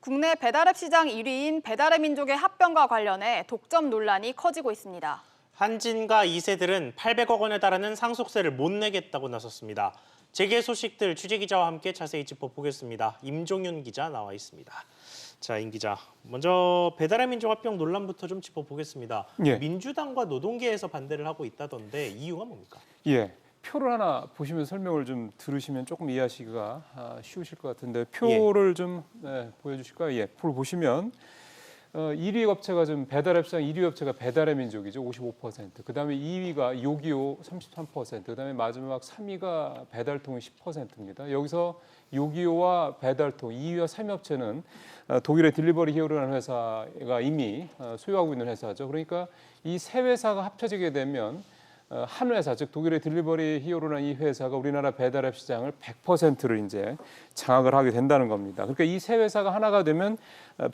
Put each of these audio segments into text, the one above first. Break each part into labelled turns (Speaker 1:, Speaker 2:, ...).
Speaker 1: 국내 배달앱 시장 1위인 배달의 민족의 합병과 관련해 독점 논란이 커지고 있습니다.
Speaker 2: 한진과 이세들은 800억 원에 달하는 상속세를 못 내겠다고 나섰습니다. 재계 소식들 취재기자와 함께 자세히 짚어보겠습니다. 임종윤 기자 나와 있습니다. 자, 임 기자, 먼저 배달의 민족 합병 논란부터 좀 짚어보겠습니다.
Speaker 3: 예.
Speaker 2: 민주당과 노동계에서 반대를 하고 있다던데 이유가 뭡니까?
Speaker 3: 예, 표를 하나 보시면 설명을 좀 들으시면 조금 이해하시기가 쉬우실 것 같은데 표를 좀 보여주실까요? 예, 표를 보시면 1위 업체가 좀 배달앱 시장 1위 업체가 배달의 민족이죠, 55%. 그다음에 2위가 요기요 33%. 그다음에 마지막 3위가 배달통이 10%입니다. 여기서 요기요와 배달통 2위와 3위 업체는 독일의 딜리버리 히어로라는 회사가 이미 소유하고 있는 회사죠. 그러니까 이 세 회사가 합쳐지게 되면 한 회사, 즉 독일의 딜리버리 히어로라는 이 회사가 우리나라 배달앱 시장을 100%를 이제 장악을 하게 된다는 겁니다. 그러니까 이 세 회사가 하나가 되면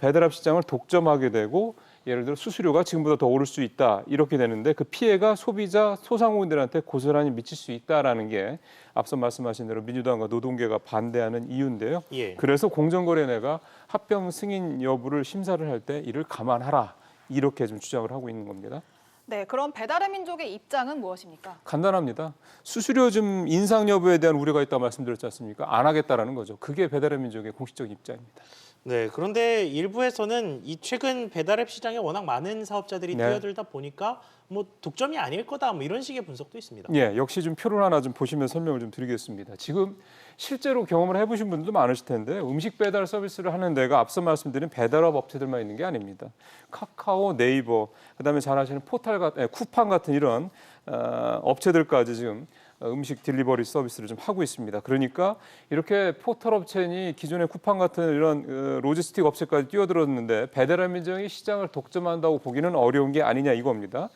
Speaker 3: 배달앱 시장을 독점하게 되고, 예를 들어 수수료가 지금보다 더 오를 수 있다 이렇게 되는데, 그 피해가 소비자, 소상공인들한테 고스란히 미칠 수 있다라는 게 앞서 말씀하신 대로 민주당과 노동계가 반대하는 이유인데요.
Speaker 2: 예.
Speaker 3: 그래서 공정거래위가 합병 승인 여부를 심사를 할 때 이를 감안하라 이렇게 좀 주장을 하고 있는 겁니다.
Speaker 1: 네, 그럼 배달의 민족의 입장은 무엇입니까?
Speaker 3: 간단합니다. 수수료 좀 인상 여부에 대한 우려가 있다고 말씀드렸지 않습니까? 안 하겠다라는 거죠. 그게 배달의 민족의 공식적 입장입니다.
Speaker 2: 네, 그런데 일부에서는 이 최근 배달앱 시장에 워낙 많은 사업자들이
Speaker 3: 네.
Speaker 2: 뛰어들다 보니까 뭐 독점이 아닐 거다 뭐 이런 식의 분석도 있습니다.
Speaker 3: 예, 역시 좀 표를 하나 좀 보시면 설명을 좀 드리겠습니다. 지금 실제로 경험을 해보신 분들도 많으실 텐데, 음식 배달 서비스를 하는 데가 앞서 말씀드린 배달업 업체들만 있는 게 아닙니다. 카카오, 네이버, 그다음에 잘 아시는 포탈 같은, 쿠팡 같은 이런 업체들까지 지금 음식 딜리버리 서비스를 좀 하고 있습니다. 그러니까 이렇게 포털 업체니 기존의 쿠팡 같은 이런 로지스틱 업체까지 뛰어들었는데 배달의 민족이 시장을 독점한다고 보기는 어려운 게 아니냐 이겁니다.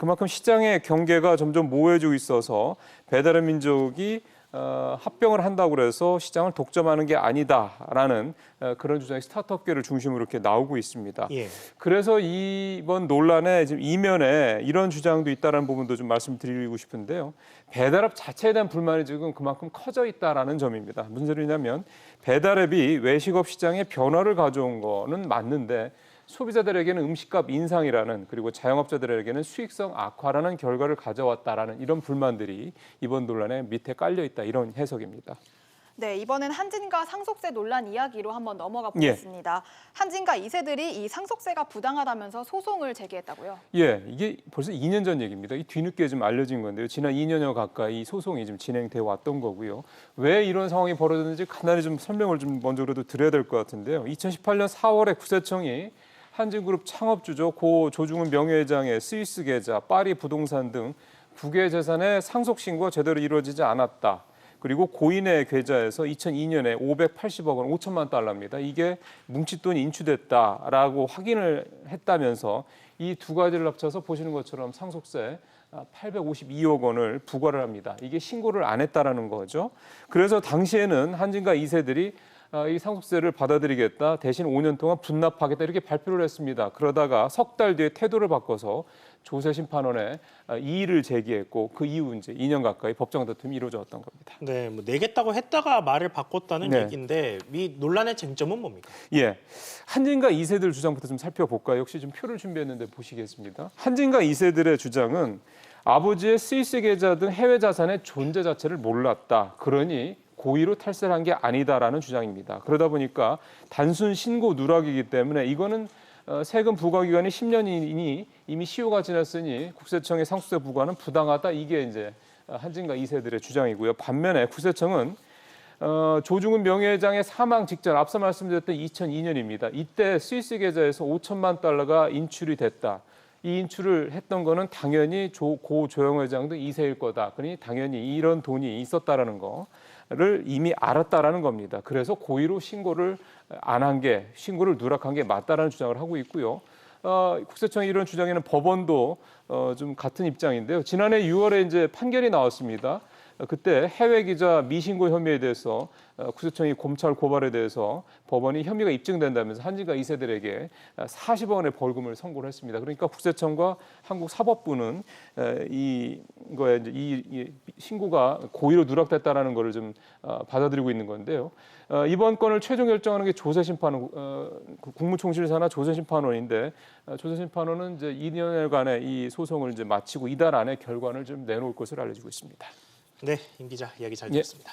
Speaker 3: 그만큼 시장의 경계가 점점 모호해지고 있어서 배달의 민족이 합병을 한다고 그래서 시장을 독점하는 게 아니다라는 그런 주장이 스타트업계를 중심으로 이렇게 나오고 있습니다.
Speaker 2: 예.
Speaker 3: 그래서 이번 논란의 지금 이면에 이런 주장도 있다는 부분도 좀 말씀드리고 싶은데요. 배달앱 자체에 대한 불만이 지금 그만큼 커져 있다라는 점입니다. 무슨 소리냐면 배달앱이 외식업 시장에 변화를 가져온 거는 맞는데, 소비자들에게는 음식값 인상이라는, 그리고 자영업자들에게는 수익성 악화라는 결과를 가져왔다라는 이런 불만들이 이번 논란의 밑에 깔려 있다, 이런 해석입니다.
Speaker 1: 네, 이번엔 한진과 상속세 논란 이야기로 한번 넘어가 보겠습니다. 한진과 이세들이 이 상속세가 부당하다면서 소송을 제기했다고요?
Speaker 3: 예, 이게 벌써 2년 전 얘기입니다. 이 뒤늦게 좀 알려진 건데요. 지난 2년여 가까이 소송이 좀 진행돼 왔던 거고요. 왜 이런 상황이 벌어졌는지 간단히 좀 설명을 좀 먼저 그래도 드려야 될 것 같은데요. 2018년 4월에 구세청이 한진그룹 창업주죠, 고 조중훈 명예회장의 스위스 계좌, 파리 부동산 등 9개 재산의 상속 신고가 제대로 이루어지지 않았다. 그리고 고인의 계좌에서 2002년에 580억 원, 5천만 달러입니다. 이게 뭉칫돈이 인출됐다라고 확인을 했다면서 이 두 가지를 합쳐서 보시는 것처럼 상속세 852억 원을 부과를 합니다. 이게 신고를 안 했다라는 거죠. 그래서 당시에는 한진과 이세들이 이 상속세를 받아들이겠다, 대신 5년 동안 분납하겠다 이렇게 발표를 했습니다. 그러다가 석 달 뒤에 태도를 바꿔서 조세심판원에 이의를 제기했고, 그 이후 이제 2년 가까이 법정 다툼이 이루어졌던 겁니다.
Speaker 2: 네, 뭐 내겠다고 했다가 말을 바꿨다는
Speaker 3: 네.
Speaker 2: 얘기인데 이 논란의 쟁점은 뭡니까?
Speaker 3: 예, 한진과 이세들 주장부터 좀 살펴볼까요? 역시 좀 표를 준비했는데 보시겠습니다. 한진과 이세들의 주장은 아버지의 스위스 계좌 등 해외 자산의 존재 자체를 몰랐다. 그러니 고의로 탈세를 한 게 아니다라는 주장입니다. 그러다 보니까 단순 신고 누락이기 때문에 이거는 세금 부과 기간이 10년이니 이미 시효가 지났으니 국세청의 상속세 부과는 부당하다. 이게 이제 한진과 이세들의 주장이고요. 반면에 국세청은 조중훈 명예회장의 사망 직전, 앞서 말씀드렸던 2002년입니다. 이때 스위스 계좌에서 5천만 달러가 인출이 됐다. 이 인출을 했던 거는 당연히 고 조영 회장 등 이세일 거다. 그러니 당연히 이런 돈이 있었다라는 거를 이미 알았다라는 겁니다. 그래서 고의로 신고를 안 한 게, 신고를 누락한 게 맞다라는 주장을 하고 있고요. 국세청의 이런 주장에는 법원도 좀 같은 입장인데요. 지난해 6월에 이제 판결이 나왔습니다. 그때 해외 기자 미신고 혐의에 대해서 구세청이 검찰 고발에 대해서 법원이 혐의가 입증된다면서 한진과 2세들에게 40억 원의 벌금을 선고를 했습니다. 그러니까 국세청과 한국사법부는 이거에 이제 이 신고가 고의로 누락됐다라는 것을 좀 받아들이고 있는 건데요. 이번 건을 최종 결정하는 게 조세심판 국무총실사나 조세심판원인데 조세심판원은 이제 2년여간의 이 소송을 이제 마치고 이달 안에 결과를 좀 내놓을 것으로 알려지고 있습니다.
Speaker 2: 네, 임 기자 이야기 잘 들었습니다.